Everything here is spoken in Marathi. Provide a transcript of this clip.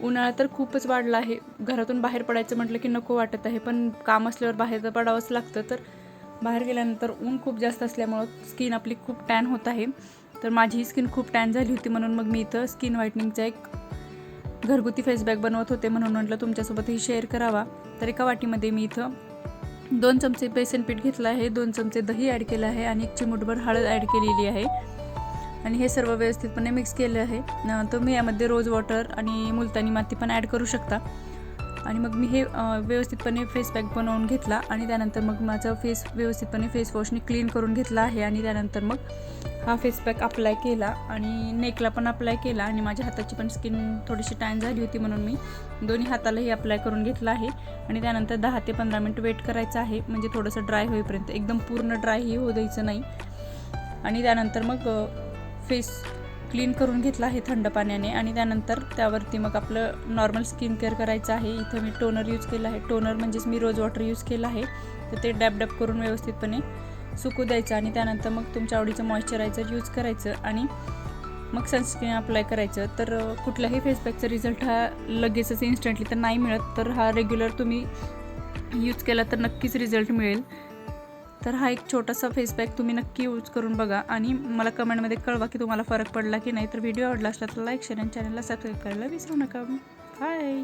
उन्हाळा तर खूपच वाढला आहे. घरातून बाहेर पडायचं म्हटलं की नको वाटत आहे, पण काम असल्यावर बाहेर तर पडावंच लागतं. तर बाहेर गेल्यानंतर ऊन खूप जास्त असल्यामुळं स्किन आपली खूप टॅन होत आहे. तर माझी स्किन खूप टॅन झाली होती, म्हणून मग मी इथं स्किन व्हाईटनिंगचा एक घरगुती फेस पॅक बनवत होते, म्हणून म्हटलं तुमच्यासोबतही शेअर करावा. तर एका वाटीमध्ये मी इथं 2 चमचे बेसन पीठ घेतलं आहे, 2 चमचे दही ॲड केलं आहे आणि 1 चिमूटभर हळद ॲड केलेली आहे आणि हे सर्व व्यवस्थितपणे मिक्स केलं आहे. तुम्ही यामध्ये रोज वॉटर आणि मुलतानी माती पण ॲड करू शकता. आणि मग मी हे व्यवस्थितपणे फेस पॅक बनवून घेतला आणि त्यानंतर मग माझा फेस व्यवस्थितपणे फेस वॉशने क्लीन करून घेतला आहे आणि त्यानंतर मग हा फेस पॅक अप्लाय केला आणि नेकला पण अप्लाय केला आणि माझ्या हाताची पण स्किन थोडीशी टॅन झाली होती, म्हणून मी दोन्ही हातालाही अप्लाय करून घेतला आहे आणि त्यानंतर 10 ते 15 मिनिट वेट करायचं आहे, म्हणजे थोडंसं ड्राय होईपर्यंत. एकदम पूर्ण ड्रायही होऊ द्यायचं नाही. आणि त्यानंतर मग फेस क्लीन करून घेतला आहे थंड पाण्याने आणि त्यानंतर त्यावरती मग आपलं नॉर्मल स्किन केअर करायचं आहे. इथं मी टोनर यूज केला आहे. टोनर म्हणजेच मी रोज वॉटर यूज केलं आहे. तर ते डॅब करून व्यवस्थितपणे सुकू द्यायचं आणि त्यानंतर मग तुमच्या आवडीचं मॉइश्चरायझर यूज करायचं आणि मग सनस्क्रीन अप्लाय करायचं. तर कुठल्याही फेस पॅकचा रिझल्ट हा लगेचच इन्स्टंटली तर नाही मिळत. तर हा रेग्युलर तुम्ही यूज केला तर नक्कीच रिझल्ट मिळेल. तर हा एक छोटासा फेस पॅक तुम्ही नक्की यूज करून बघा आणि मला कमेंटमध्ये कळवा की तुम्हाला फरक पडला की नाही. तर व्हिडिओ आवडला असला तर लाईक, शेअर आणि चॅनलला सबस्क्राईब करायला विसरू नका. बाय.